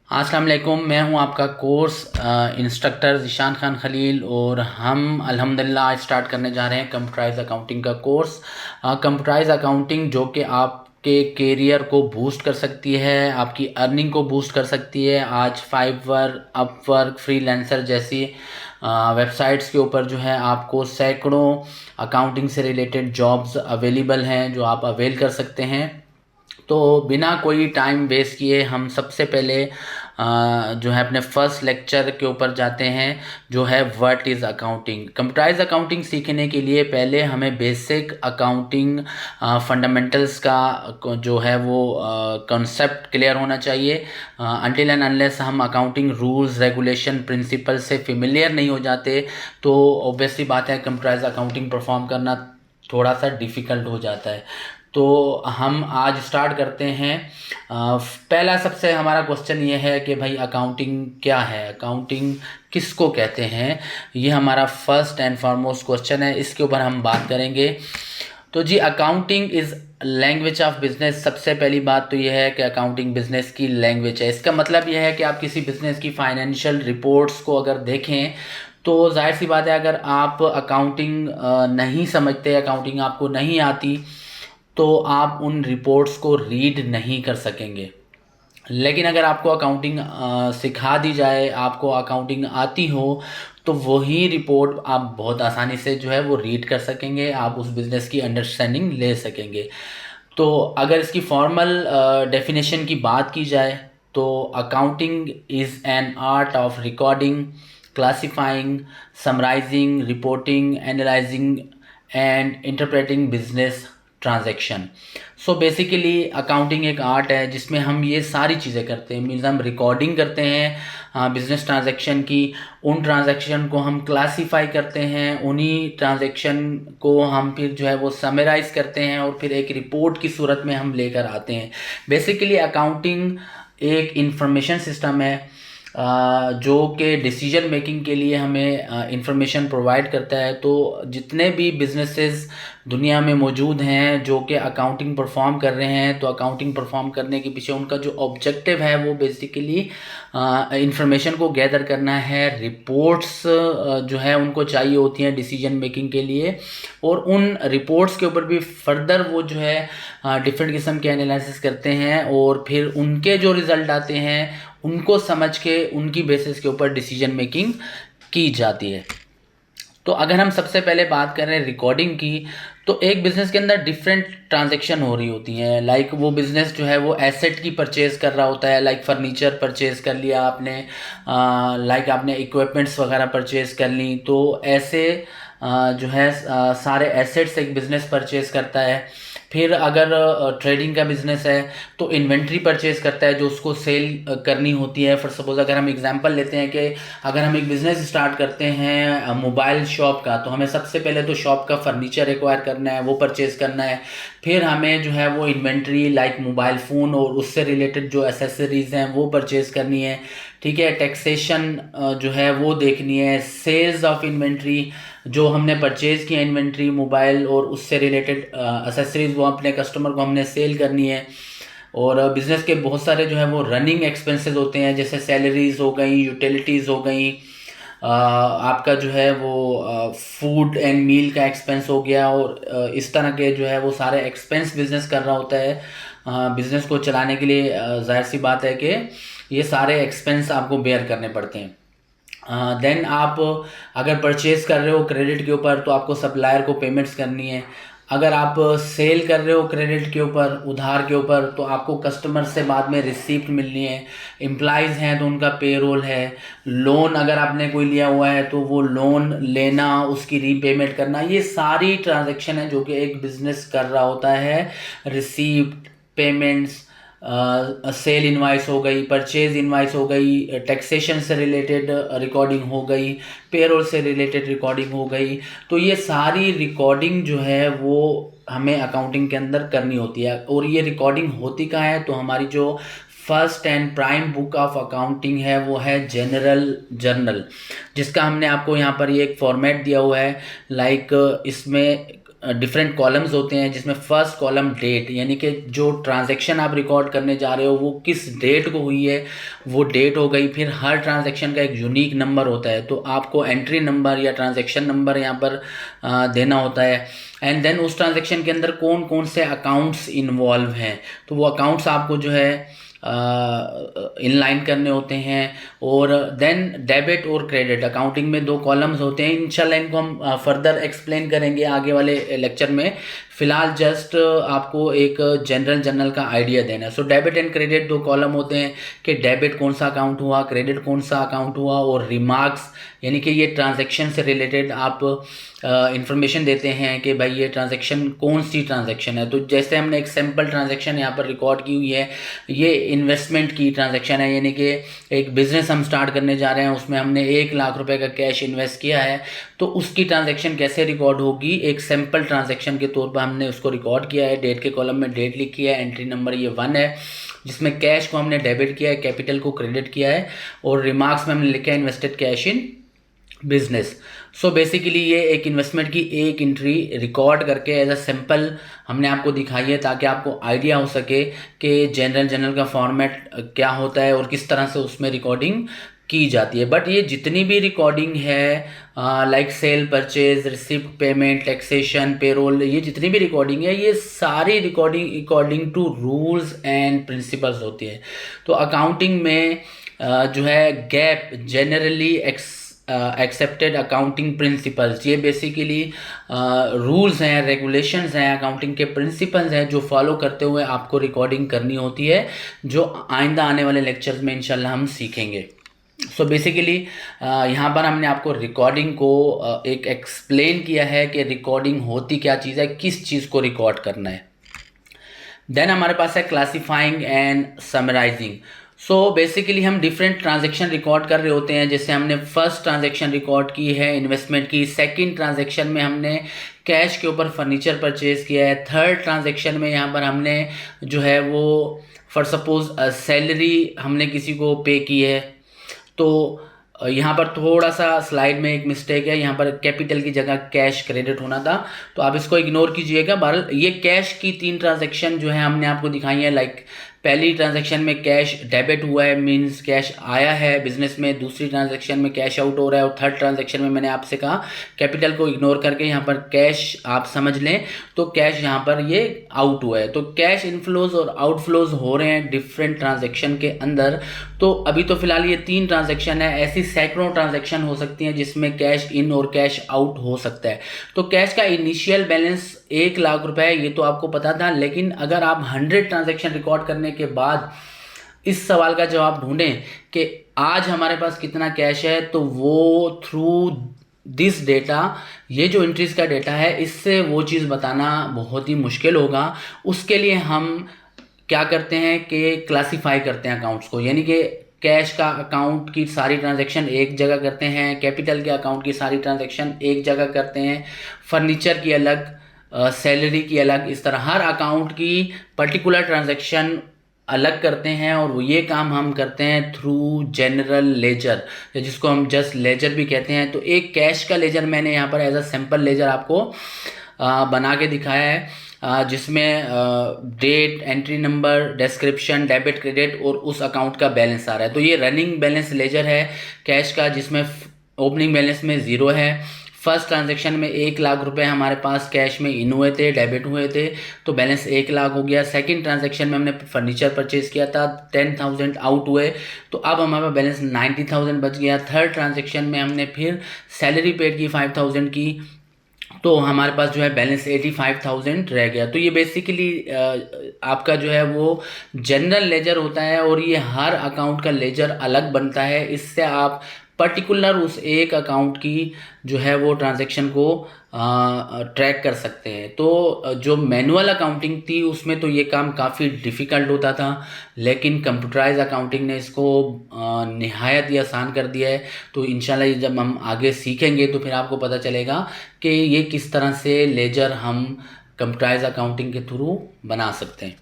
अस्सलाम वालेकुम। मैं हूं आपका कोर्स इंस्ट्रक्टर ज़ीशान खान खलील और हम अल्हम्दुलिल्लाह आज स्टार्ट करने जा रहे हैं कंप्यूटराइज अकाउंटिंग का कोर्स। कंप्यूटराइज अकाउंटिंग जो कि आपके कैरियर को बूस्ट कर सकती है, आपकी अर्निंग को बूस्ट कर सकती है। आज फाइवर, अपवर्क, फ्रीलांसर जैसी वेबसाइट्स के ऊपर जो है आपको सैकड़ों अकाउंटिंग से रिलेटेड जॉब्स अवेलेबल हैं जो आप अवेल कर सकते हैं। तो बिना कोई टाइम वेस्ट किए हम सबसे पहले जो है अपने फर्स्ट लेक्चर के ऊपर जाते हैं, जो है what is accounting. Computerise accounting सीखने के लिए पहले हमें बेसिक अकाउंटिंग फंडामेंटल्स का जो है वो कॉन्सेप्ट क्लियर होना चाहिए। अनटिल एंड अनलेस हम अकाउंटिंग रूल्स, रेगुलेशन, प्रिंसिपल से फेमिलियर नहीं हो जाते तो ऑब्वियसली बात है कंप्यूटराइज अकाउंटिंग परफॉर्म करना थोड़ा सा डिफ़िकल्ट हो जाता है। तो हम आज स्टार्ट करते हैं। पहला सबसे हमारा क्वेश्चन ये है कि भाई अकाउंटिंग क्या है, अकाउंटिंग किसको कहते हैं। ये हमारा फर्स्ट एंड फॉरमोस्ट क्वेश्चन है, इसके ऊपर हम बात करेंगे। तो जी accounting is language of business. सबसे पहली बात तो यह है कि अकाउंटिंग बिजनेस की लैंग्वेज है। इसका मतलब यह है कि आप किसी बिजनेस की फाइनेंशियल रिपोर्ट्स को अगर देखें तो जाहिर सी बात है अगर आप अकाउंटिंग नहीं समझते, अकाउंटिंग आपको नहीं आती, तो आप उन रिपोर्ट्स को रीड नहीं कर सकेंगे। लेकिन अगर आपको अकाउंटिंग सिखा दी जाए, आपको अकाउंटिंग आती हो, तो वही रिपोर्ट आप बहुत आसानी से जो है वो रीड कर सकेंगे, आप उस बिज़नेस की अंडरस्टैंडिंग ले सकेंगे। तो अगर इसकी फॉर्मल डेफिनेशन की बात की जाए तो accounting is an art of recording, classifying, summarising, reporting, analysing and interpreting business transaction. So basically accounting एक आर्ट है जिसमें हम ये सारी चीज़ें करते हैं। मीन्स हम रिकॉर्डिंग करते हैं बिजनेस ट्रांजैक्शन की, उन ट्रांजैक्शन को हम क्लासीफाई करते हैं, उन्हीं ट्रांजैक्शन को हम फिर जो है वो समराइज़ करते हैं और फिर एक रिपोर्ट की सूरत में हम लेकर आते हैं। बेसिकली अकाउंटिंग एक इंफॉर्मेशन सिस्टम है जो कि डिसीजन मेकिंग के लिए हमें इंफॉर्मेशन प्रोवाइड करता है। तो जितने भी बिजनेसेस दुनिया में मौजूद हैं जो कि अकाउंटिंग परफॉर्म कर रहे हैं, तो अकाउंटिंग परफॉर्म करने के पीछे उनका जो ऑब्जेक्टिव है वो बेसिकली इंफॉर्मेशन को गैदर करना है। रिपोर्ट्स जो है उनको चाहिए होती हैं डिसीजन मेकिंग के लिए, और उन रिपोर्ट्स के ऊपर भी फर्दर वो जो है डिफरेंट किस्म के एनालिसिस करते हैं और फिर उनके जो रिज़ल्ट आते हैं उनको समझ के उनकी बेसिस के ऊपर डिसीजन मेकिंग की जाती है। तो अगर हम सबसे पहले बात करें रिकॉर्डिंग की, तो एक बिज़नेस के अंदर डिफरेंट ट्रांजैक्शन हो रही होती हैं। लाइक वो बिज़नेस जो है वो एसेट की परचेज़ कर रहा होता है, लाइक फर्नीचर परचेज़ कर लिया आपने, लाइक आपने इक्विपमेंट्स वगैरह परचेज़ कर ली। तो ऐसे जो है सारे एसेट्स एक बिज़नेस परचेज़ करता है। फिर अगर ट्रेडिंग का बिज़नेस है तो इन्वेंट्री परचेज़ करता है जो उसको सेल करनी होती है। फॉर सपोज़ अगर हम एग्जांपल लेते हैं कि अगर हम एक बिज़नेस स्टार्ट करते हैं मोबाइल शॉप का, तो हमें सबसे पहले तो शॉप का फर्नीचर एक्वायर करना है, वो परचेज़ करना है। फिर हमें जो है वो इन्वेंट्री लाइक मोबाइल फ़ोन और उससे रिलेटेड जो एसेसरीज़ हैं वो परचेज़ करनी है। ठीक है, टैक्सेशन जो है वो देखनी है, सेल्स ऑफ इन्वेंट्री, जो हमने परचेज़ किया इन्वेंट्री मोबाइल और उससे रिलेटेड एसेसरीज़ वो अपने कस्टमर को हमने सेल करनी है। और बिज़नेस के बहुत सारे जो है वो रनिंग एक्सपेंसेस होते हैं, जैसे सैलरीज़ हो गई, यूटिलिटीज़ हो गई, आपका जो है वो फूड एंड मील का एक्सपेंस हो गया, और इस तरह के जो है वो सारे एक्सपेंस बिज़नेस कर रहा होता है। बिज़नेस को चलाने के लिए जाहिर सी बात है कि ये सारे एक्सपेंस आपको बेयर करने पड़ते हैं। देन आप अगर परचेज़ कर रहे हो क्रेडिट के ऊपर तो आपको सप्लायर को पेमेंट्स करनी है। अगर आप सेल कर रहे हो क्रेडिट के ऊपर, उधार के ऊपर, तो आपको कस्टमर से बाद में रिसीप्ट मिलनी है। एम्प्लॉइज़ हैं तो उनका पेरोल है। लोन अगर आपने कोई लिया हुआ है तो वो लोन लेना, उसकी रीपेमेंट करना, ये सारी ट्रांजैक्शन है जो कि एक बिज़नेस कर रहा होता है। रिसीप्ट, पेमेंट्स, सेल इनवाइस हो गई, परचेज इनवाइस हो गई, टैक्सेशन से रिलेटेड रिकॉर्डिंग हो गई, पेरोल से रिलेटेड रिकॉर्डिंग हो गई। तो ये सारी रिकॉर्डिंग जो है वो हमें अकाउंटिंग के अंदर करनी होती है। और ये रिकॉर्डिंग होती कहाँ है, तो हमारी जो first and prime book of accounting है वो है जनरल जर्नल, जिसका हमने आपको यहाँ पर ये एक फॉर्मेट दिया हुआ है। लाइक इसमें डिफरेंट कॉलम्स होते हैं, जिसमें फर्स्ट कॉलम डेट, यानी कि जो ट्रांजैक्शन आप रिकॉर्ड करने जा रहे हो वो किस डेट को हुई है, वो डेट हो गई। फिर हर ट्रांजैक्शन का एक यूनिक नंबर होता है, तो आपको एंट्री नंबर या ट्रांजैक्शन नंबर यहाँ पर देना होता है। एंड देन उस ट्रांजैक्शन के अंदर कौन कौन से अकाउंट्स इन्वॉल्व हैं, तो वो अकाउंट्स आपको जो है इनलाइन करने होते हैं। और देन डेबिट और क्रेडिट, अकाउंटिंग में दो कॉलम्स होते हैं। इंशाल्लाह इनको हम फर्दर एक्सप्लेन करेंगे आगे वाले लेक्चर में। फिलहाल जस्ट आपको एक जनरल का आइडिया देना है। सो डेबिट एंड क्रेडिट दो कॉलम होते हैं कि डेबिट कौन सा अकाउंट हुआ, क्रेडिट कौन सा अकाउंट हुआ, और रिमार्क्स यानी कि ये ट्रांजैक्शन से रिलेटेड आप इंफॉर्मेशन देते हैं कि भाई ये ट्रांजैक्शन कौन सी ट्रांजैक्शन है। तो जैसे हमने एक सैम्पल ट्रांजैक्शन यहाँ पर रिकॉर्ड की हुई है, ये इन्वेस्टमेंट की ट्रांजैक्शन है, यानी कि एक बिज़नेस हम स्टार्ट करने जा रहे हैं, उसमें हमने 1 लाख रुपए का कैश इन्वेस्ट किया है। तो उसकी ट्रांजैक्शन कैसे रिकॉर्ड होगी, एक सैम्पल ट्रांजैक्शन के तौर पर हमने उसको रिकॉर्ड किया है। डेट के कॉलम में डेट लिखी है, एंट्री नंबर ये 1 है, जिसमें कैश को हमने डेबिट किया है, कैपिटल को क्रेडिट किया है, और रिमार्क्स में हमने लिखा है invested cash in business. So basically ये एक इन्वेस्टमेंट की एक एंट्री रिकॉर्ड करके एज अ सैम्पल हमने आपको दिखाई है, ताकि आपको आइडिया हो सके कि जनरल का फॉर्मेट क्या होता है और किस तरह से उसमें रिकॉर्डिंग की जाती है। बट ये जितनी भी रिकॉर्डिंग है, like sale, purchase, receipt, payment, taxation, payroll, ये जितनी भी रिकॉर्डिंग है, ये सारी recording according to rules and principles होती है। तो अकाउंटिंग में जो है GAAP, generally accepted accounting principles, ये बेसिकली रूल्स हैं, रेगुलेशंस हैं, अकाउंटिंग के प्रिंसिपल्स हैं, जो फॉलो करते हुए आपको रिकॉर्डिंग करनी होती है, जो आइंदा आने वाले लेक्चर्स में इंशाल्लाह हम सीखेंगे। सो बेसिकली यहाँ पर हमने आपको रिकॉर्डिंग को एक एक्सप्लेन किया है कि रिकॉर्डिंग होती क्या चीज़ है, किस चीज़ को रिकॉर्ड करना है। देन हमारे पास है classifying and summarising. So basically हम डिफरेंट ट्रांजैक्शन रिकॉर्ड कर रहे होते हैं। जैसे हमने फर्स्ट ट्रांजैक्शन रिकॉर्ड की है इन्वेस्टमेंट की, सेकंड ट्रांजैक्शन में हमने कैश के ऊपर फर्नीचर परचेज किया है, थर्ड ट्रांजैक्शन में यहाँ पर हमने जो है वो फॉर सपोज सैलरी हमने किसी को पे की है। तो यहाँ पर थोड़ा सा स्लाइड में एक मिस्टेक है, यहाँ पर कैपिटल की जगह कैश क्रेडिट होना था, तो आप इसको इग्नोर कीजिएगा। बहरहाल ये कैश की 3 ट्रांजैक्शन जो है हमने आपको दिखाई है। लाइक पहली ट्रांजैक्शन में कैश डेबिट हुआ है, मींस कैश आया है बिजनेस में, दूसरी ट्रांजैक्शन में कैश आउट हो रहा है, और थर्ड ट्रांजैक्शन में मैंने आपसे कहा कैपिटल को इग्नोर करके यहाँ पर कैश आप समझ लें, तो कैश यहाँ पर ये आउट हुआ है। तो कैश इनफ्लोज और आउटफ्लोज हो रहे हैं डिफरेंट ट्रांजैक्शन के अंदर। तो अभी तो फिलहाल ये 3 ट्रांजैक्शन है, ऐसी सैकड़ों ट्रांजैक्शन हो सकती हैं जिसमें कैश इन और कैश आउट हो सकता है। तो कैश का इनिशियल बैलेंस 1 लाख रुपए है, ये तो आपको पता था, लेकिन अगर आप 100 ट्रांजैक्शन रिकॉर्ड करने के बाद इस सवाल का जवाब ढूंढें कि आज हमारे पास कितना कैश है, तो वो थ्रू दिस डेटा, ये जो एंट्रीज का डेटा है, इससे वो चीज़ बताना बहुत ही मुश्किल होगा। उसके लिए हम क्या करते हैं कि क्लासीफाई करते हैं अकाउंट्स को, यानी कि कैश का अकाउंट की सारी ट्रांजैक्शन एक जगह करते हैं, कैपिटल के अकाउंट की सारी ट्रांजैक्शन एक जगह करते हैं, फर्नीचर की अलग, सैलरी की अलग, इस तरह हर अकाउंट की पर्टिकुलर ट्रांजैक्शन अलग करते हैं। और वो ये काम हम करते हैं थ्रू जनरल लेजर, जिसको हम जस्ट लेजर भी कहते हैं। तो एक कैश का लेजर मैंने यहाँ पर एज अ सैम्पल लेजर आपको बना के दिखाया है, जिसमें date, entry number, description, debit, credit और उस अकाउंट का बैलेंस आ रहा है। तो ये रनिंग बैलेंस लेजर है कैश का, जिसमें ओपनिंग बैलेंस में 0 है। फर्स्ट ट्रांजैक्शन में 1 लाख रुपए हमारे पास कैश में इन हुए थे, डेबिट हुए थे, तो बैलेंस 1 लाख हो गया। सेकंड ट्रांजैक्शन में हमने फर्नीचर परचेज किया था, 10,000 आउट हुए, तो अब हमारे पास बैलेंस 90,000 बच गया। थर्ड ट्रांजैक्शन में हमने फिर सैलरी पेड की 5,000 की, तो हमारे पास जो है बैलेंस 85,000 रह गया। तो ये बेसिकली आपका जो है वो जनरल लेजर होता है, और ये हर अकाउंट का लेजर अलग बनता है। इससे आप पर्टिकुलर उस एक अकाउंट की जो है वो ट्रांजैक्शन को ट्रैक कर सकते हैं। तो जो मैनुअल अकाउंटिंग थी उसमें तो ये काम काफ़ी डिफ़िकल्ट होता था, लेकिन कंप्यूटराइज अकाउंटिंग ने इसको निहायत ही आसान कर दिया है। तो इंशाल्लाह ये जब हम आगे सीखेंगे तो फिर आपको पता चलेगा कि ये किस तरह से लेजर हम कंप्यूटराइज अकाउंटिंग के थ्रू बना सकते हैं।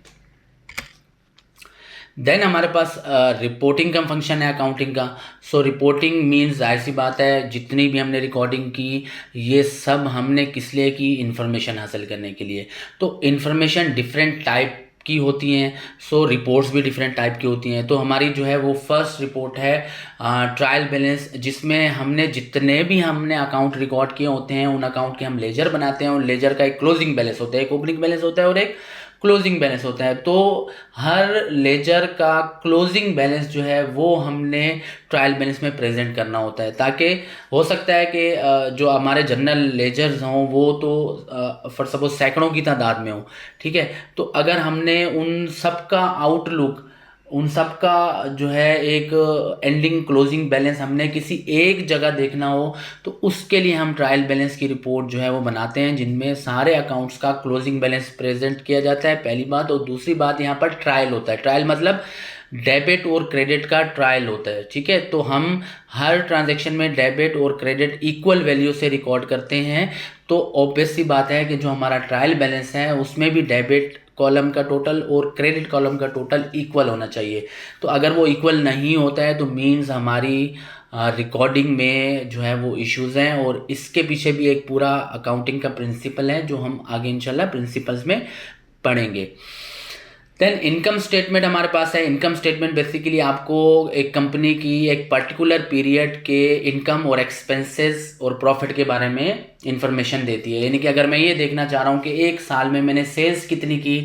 देन हमारे पास रिपोर्टिंग का फंक्शन है अकाउंटिंग का। सो रिपोर्टिंग मीन्स जाहिर सी बात है जितनी भी हमने रिकॉर्डिंग की ये सब हमने किस लिए की, इन्फॉर्मेशन हासिल करने के लिए। तो इन्फॉर्मेशन डिफरेंट टाइप की होती हैं। सो रिपोर्ट्स भी डिफरेंट टाइप की होती हैं। तो हमारी जो है वो फर्स्ट रिपोर्ट है ट्रायल बैलेंस, जिसमें हमने जितने भी हमने अकाउंट रिकॉर्ड किए होते हैं उन अकाउंट के हम लेजर बनाते हैं। और लेजर का एक क्लोजिंग बैलेंस होता है, एक ओपनिंग बैलेंस होता है और एक क्लोजिंग बैलेंस होता है। तो हर लेजर का क्लोजिंग बैलेंस जो है वो हमने ट्रायल बैलेंस में प्रेजेंट करना होता है, ताकि हो सकता है कि जो हमारे जनरल लेजर्स हों वो तो फॉर सपोज सैकड़ों की तादाद में हो, ठीक है। तो अगर हमने उन सब का आउटलुक, उन सब का जो है एक एंडिंग क्लोजिंग बैलेंस हमने किसी एक जगह देखना हो, तो उसके लिए हम ट्रायल बैलेंस की रिपोर्ट जो है वो बनाते हैं, जिनमें सारे अकाउंट्स का क्लोजिंग बैलेंस प्रेजेंट किया जाता है, पहली बात। और दूसरी बात, यहाँ पर ट्रायल होता है। ट्रायल मतलब डेबिट और क्रेडिट का ट्रायल होता है, ठीक है। तो हम हर ट्रांजैक्शन में डेबिट और क्रेडिट इक्वल वैल्यू से रिकॉर्ड करते हैं। तो ऑब्वियस सी बात है कि जो हमारा ट्रायल बैलेंस है उसमें भी डेबिट कॉलम का टोटल और क्रेडिट कॉलम का टोटल इक्वल होना चाहिए। तो अगर वो इक्वल नहीं होता है तो मीन्स हमारी रिकॉर्डिंग में जो है वो इश्यूज़ हैं। और इसके पीछे भी एक पूरा अकाउंटिंग का प्रिंसिपल है जो हम आगे इंशाल्लाह प्रिंसिपल्स में पढ़ेंगे। देन इनकम स्टेटमेंट हमारे पास है। इनकम स्टेटमेंट बेसिकली आपको एक कंपनी की एक पर्टिकुलर पीरियड के इनकम और एक्सपेंसेस और प्रॉफिट के बारे में इंफॉर्मेशन देती है। यानी कि अगर मैं ये देखना चाह रहा हूँ कि एक साल में मैंने सेल्स कितनी की,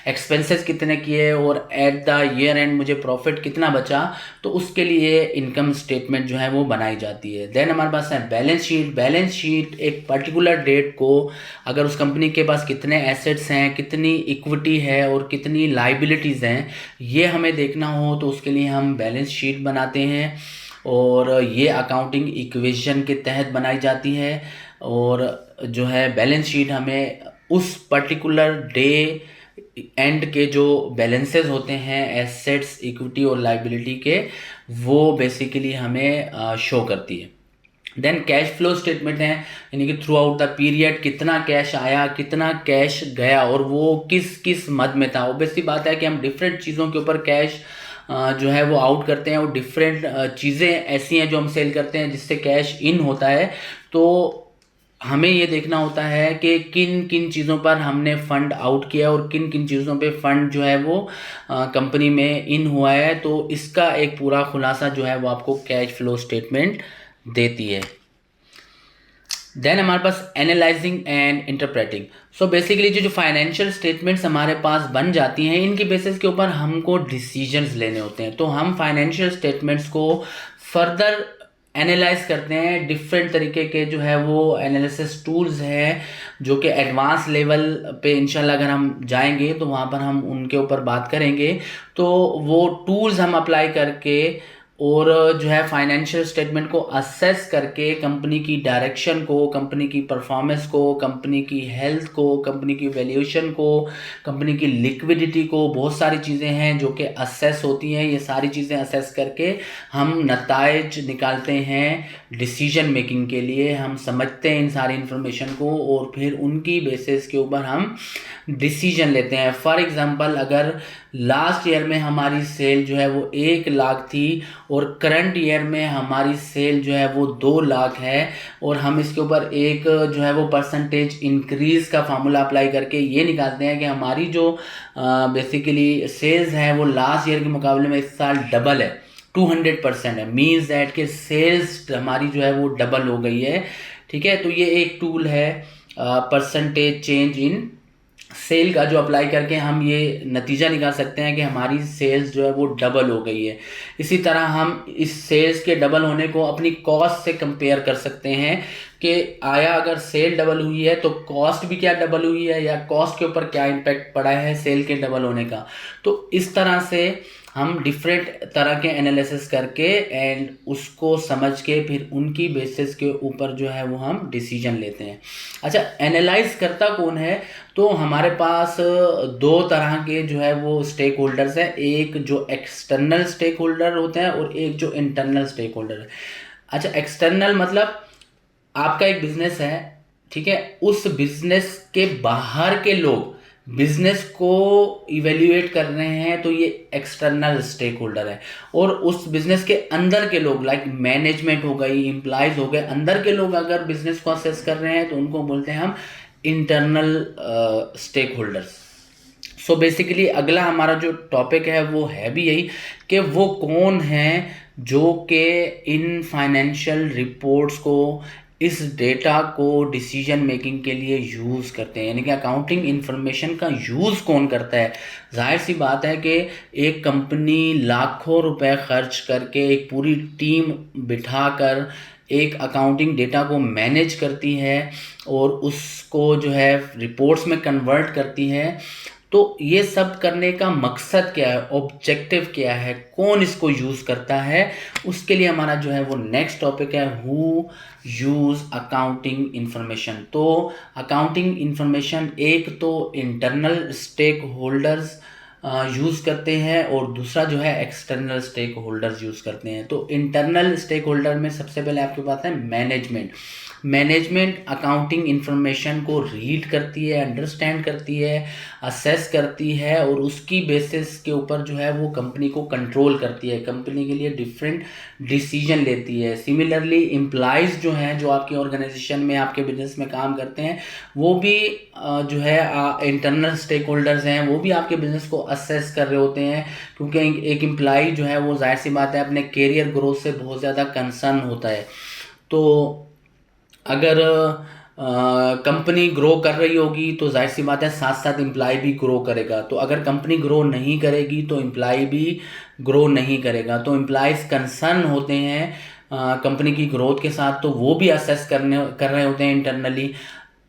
एक्सपेंसेस कितने किए और एट द ईयर एंड मुझे प्रॉफिट कितना बचा, तो उसके लिए इनकम स्टेटमेंट जो है वो बनाई जाती है। देन हमारे पास है बैलेंस शीट। बैलेंस शीट एक पर्टिकुलर डेट को अगर उस कंपनी के पास कितने एसेट्स हैं, कितनी इक्विटी है और कितनी लाइबिलिटीज़ हैं, ये हमें देखना हो तो उसके लिए हम बैलेंस शीट बनाते हैं। और ये अकाउंटिंग इक्वेशन के तहत बनाई जाती है। और जो है बैलेंस शीट हमें उस पर्टिकुलर डे एंड के जो बैलेंसेस होते हैं एसेट्स, इक्विटी और लाइबिलिटी के, वो बेसिकली हमें शो करती है। देन कैश फ्लो स्टेटमेंट है, यानी कि थ्रू आउट द पीरियड कितना कैश आया, कितना कैश गया और वो किस किस मद में था। ऑब्वियसली बात है कि हम डिफरेंट चीज़ों के ऊपर कैश जो है वो आउट करते हैं और डिफरेंट चीज़ें ऐसी हैं जो हम सेल करते हैं जिससे कैश इन होता है। तो हमें ये देखना होता है कि किन किन चीज़ों पर हमने फ़ंड आउट किया और किन किन चीज़ों पे फ़ंड जो है वो कंपनी में इन हुआ है। तो इसका एक पूरा खुलासा जो है वो आपको कैश फ्लो स्टेटमेंट देती है। देन हमारे पास analyzing and interpreting. So basically जो फाइनेंशियल स्टेटमेंट्स हमारे पास बन जाती हैं, इनके बेसिस के ऊपर हमको डिसीजंस लेने होते हैं। तो हम फाइनेंशियल स्टेटमेंट्स को फर्दर एनालाइज करते हैं। डिफरेंट तरीके के जो है वो एनालिसिस टूल्स हैं जो कि एडवांस लेवल पे इंशाल्लाह अगर हम जाएंगे तो वहाँ पर हम उनके ऊपर बात करेंगे। तो वो टूल्स हम अप्लाई करके और जो है फाइनेंशियल स्टेटमेंट को असेस करके कंपनी की डायरेक्शन को, कंपनी की परफॉर्मेंस को, कंपनी की हेल्थ को, कंपनी की वैल्यूएशन को, कंपनी की लिक्विडिटी को, बहुत सारी चीज़ें हैं जो कि असेस होती हैं। ये सारी चीज़ें असेस करके हम नताइज निकालते हैं डिसीजन मेकिंग के लिए। हम समझते हैं इन सारी इन्फॉर्मेशन को और फिर उनकी बेसिस के ऊपर हम डिसीजन लेते हैं। फॉर एग्जांपल अगर लास्ट ईयर में हमारी सेल जो है वो 1 लाख थी और करंट ईयर में हमारी सेल जो है वो 2 लाख है और हम इसके ऊपर एक जो है वो परसेंटेज इंक्रीज़ का फार्मूला अप्लाई करके ये निकालते हैं कि हमारी जो बेसिकली सेल्स है वो लास्ट ईयर के मुकाबले में इस साल डबल है, 200% है। मीन्स दैट कि सेल्स हमारी जो है वो डबल हो गई है, ठीक है। तो ये एक टूल है परसेंटेज चेंज इन सेल का, जो अप्लाई करके हम ये नतीजा निकाल सकते हैं कि हमारी सेल्स जो है वो डबल हो गई है। इसी तरह हम इस सेल्स के डबल होने को अपनी कॉस्ट से कंपेयर कर सकते हैं कि आया अगर सेल डबल हुई है तो कॉस्ट भी क्या डबल हुई है या कॉस्ट के ऊपर क्या इम्पैक्ट पड़ा है सेल के डबल होने का। तो इस तरह से हम डिफरेंट तरह के एनालिसिस करके एंड उसको समझ के फिर उनकी बेसिस के ऊपर जो है वो हम डिसीजन लेते हैं। अच्छा, एनालाइज करता कौन है? तो हमारे पास 2 तरह के जो है वो स्टेक होल्डर्स हैं, एक जो एक्सटर्नल स्टेक होल्डर होते हैं और एक जो इंटरनल स्टेक होल्डर है। अच्छा, एक्सटर्नल मतलब आपका एक बिजनेस है, ठीक है, उस बिजनेस के बाहर के लोग बिजनेस को इवेल्युएट कर रहे हैं तो ये एक्सटर्नल स्टेक होल्डर है। और उस बिजनेस के अंदर के लोग लाइक मैनेजमेंट हो गई, एम्प्लॉयज हो गए, अंदर के लोग अगर बिजनेस को असेस कर रहे हैं तो उनको बोलते हैं हम internal stakeholders. So basically अगला हमारा जो टॉपिक है वो है भी यही कि वो कौन है जो कि इन फाइनेंशियल रिपोर्ट्स को, इस डेटा को डिसीजन मेकिंग के लिए यूज़ करते हैं, यानी कि अकाउंटिंग इंफॉर्मेशन का यूज़ कौन करता है। जाहिर सी बात है कि एक कंपनी लाखों रुपए खर्च करके एक पूरी टीम बिठाकर एक अकाउंटिंग डेटा को मैनेज करती है और उसको जो है रिपोर्ट्स में कन्वर्ट करती है। तो ये सब करने का मकसद क्या है, ऑब्जेक्टिव क्या है, कौन इसको यूज़ करता है, उसके लिए हमारा जो है वो नेक्स्ट टॉपिक है हु यूज़ अकाउंटिंग इंफॉर्मेशन। तो अकाउंटिंग इंफॉर्मेशन एक तो इंटरनल स्टेक होल्डर्स यूज़ करते हैं और दूसरा जो है एक्सटर्नल स्टेक होल्डर्स यूज़ करते हैं। तो इंटरनल स्टेक होल्डर में सबसे पहले आपके पास है मैनेजमेंट अकाउंटिंग इंफॉर्मेशन को रीड करती है, अंडरस्टैंड करती है, असेस करती है और उसकी बेसिस के ऊपर जो है वो कंपनी को कंट्रोल करती है, कंपनी के लिए डिफरेंट डिसीजन लेती है। सिमिलरली एम्प्लॉयज़ जो हैं, जो आपकी ऑर्गेनाइजेशन में आपके बिजनेस में काम करते हैं, वो भी जो है इंटरनल स्टेक होल्डर्स हैं, वो भी आपके बिजनेस को असेस कर रहे होते हैं, क्योंकि एक एम्प्लॉय जो है वो जाहिर सी बात है अपने कैरियर ग्रोथ से बहुत ज़्यादा कंसर्न होता है। तो अगर कंपनी ग्रो कर रही होगी तो जाहिर सी बात है साथ साथ एम्प्लॉय भी ग्रो करेगा। तो अगर कंपनी ग्रो नहीं करेगी तो एम्प्लॉय भी ग्रो नहीं करेगा। तो एम्प्लॉयज़ कंसर्न होते हैं कंपनी की ग्रोथ के साथ, तो वो भी असेस कर रहे होते हैं इंटरनली।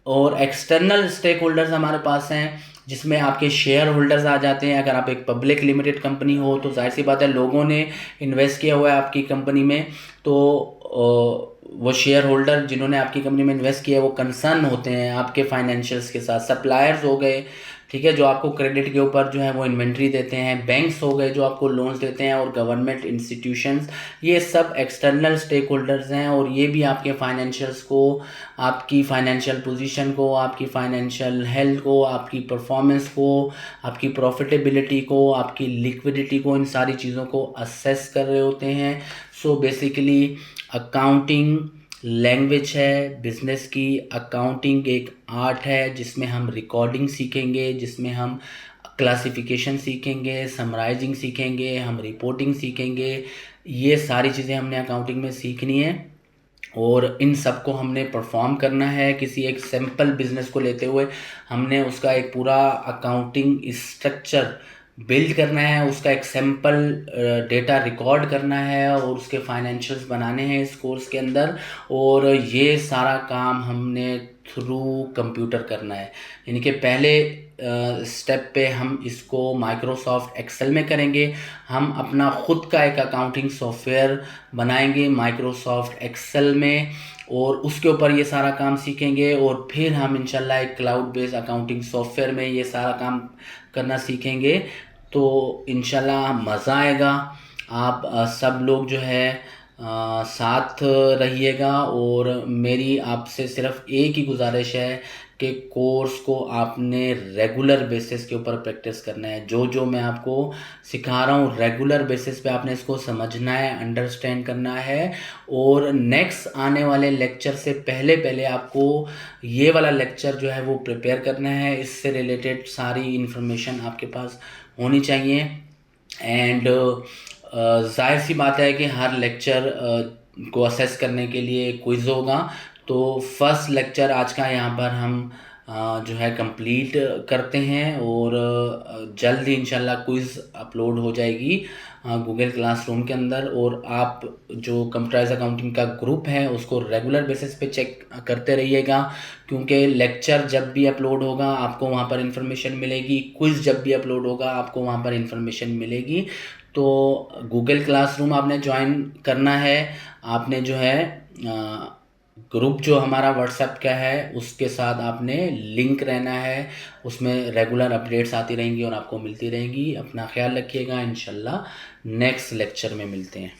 और एक्सटर्नल स्टेक होल्डर्स हमारे पास हैं जिसमें आपके शेयर होल्डर्स आ जाते हैं। अगर आप एक पब्लिक लिमिटेड कंपनी हो तो जाहिर सी बात है लोगों ने इन्वेस्ट किया हुआ है आपकी कंपनी में, तो वो शेयर होल्डर जिन्होंने आपकी कंपनी में इन्वेस्ट किया है वो कंसर्न होते हैं आपके फाइनेंशियल्स के साथ। सप्लायर्स हो गए, ठीक है, जो आपको क्रेडिट के ऊपर जो है वो इन्वेंट्री देते हैं। बैंक्स हो गए जो आपको लोन्स देते हैं, और गवर्नमेंट इंस्टीट्यूशंस, ये सब एक्सटर्नल स्टेक होल्डर्स हैं। और ये भी आपके फाइनेंशियल्स को, आपकी फाइनेंशियल पोजीशन को, आपकी फाइनेंशियल हेल्थ को, आपकी परफॉर्मेंस को, आपकी प्रॉफिटेबिलिटी को, आपकी लिक्विडिटी को, इन सारी चीज़ों को असेस कर रहे होते हैं। सो बेसिकली अकाउंटिंग लैंग्वेज है बिजनेस की, अकाउंटिंग एक आर्ट है जिसमें हम रिकॉर्डिंग सीखेंगे, जिसमें हम क्लासिफिकेशन सीखेंगे, समराइजिंग सीखेंगे, हम रिपोर्टिंग सीखेंगे। ये सारी चीज़ें हमने अकाउंटिंग में सीखनी है और इन सब को हमने परफॉर्म करना है। किसी एक सिंपल बिजनेस को लेते हुए हमने उसका एक पूरा अकाउंटिंग स्ट्रक्चर बिल्ड करना है, उसका एक सैम्पल डेटा रिकॉर्ड करना है और उसके फाइनेंशियल्स बनाने हैं इस कोर्स के अंदर। और ये सारा काम हमने थ्रू कंप्यूटर करना है, यानी कि पहले स्टेप पे हम इसको माइक्रोसॉफ्ट एक्सेल में करेंगे। हम अपना ख़ुद का एक अकाउंटिंग सॉफ्टवेयर बनाएंगे माइक्रोसॉफ्ट एक्सेल में और उसके ऊपर ये सारा काम सीखेंगे। और फिर हम इंशाल्लाह एक क्लाउड बेस्ड अकाउंटिंग सॉफ्टवेयर में ये सारा काम करना सीखेंगे। तो इंशाल्लाह मज़ा आएगा। आप सब लोग जो है साथ रहिएगा। और मेरी आपसे सिर्फ एक ही गुजारिश है कि कोर्स को आपने रेगुलर बेसिस के ऊपर प्रैक्टिस करना है। जो जो मैं आपको सिखा रहा हूँ रेगुलर बेसिस पे आपने इसको समझना है, अंडरस्टैंड करना है। और नेक्स्ट आने वाले लेक्चर से पहले पहले आपको ये वाला लेक्चर जो है वो प्रिपेयर करना है। इससे रिलेटेड सारी इन्फॉर्मेशन आपके पास होनी चाहिए। एंड जाहिर सी बात है कि हर लेक्चर को असेस करने के लिए क्विज़ होगा। तो फर्स्ट लेक्चर आज का यहाँ पर हम जो है कंप्लीट करते हैं और जल्द ही इंशाल्लाह क्विज़ अपलोड हो जाएगी गूगल क्लासरूम के अंदर। और आप जो कंप्यूटराइज अकाउंटिंग का ग्रुप है उसको रेगुलर बेसिस पे चेक करते रहिएगा, क्योंकि लेक्चर जब भी अपलोड होगा आपको वहाँ पर इन्फॉर्मेशन मिलेगी, क्विज़ जब भी अपलोड होगा आपको वहाँ पर इन्फॉर्मेशन मिलेगी। तो गूगल क्लासरूम आपने ज्वाइन करना है। आपने जो है ग्रुप जो हमारा व्हाट्सएप का है उसके साथ आपने लिंक रहना है, उसमें रेगुलर अपडेट्स आती रहेंगी और आपको मिलती रहेंगी। अपना ख्याल रखिएगा, इंशाल्लाह नेक्स्ट लेक्चर में मिलते हैं।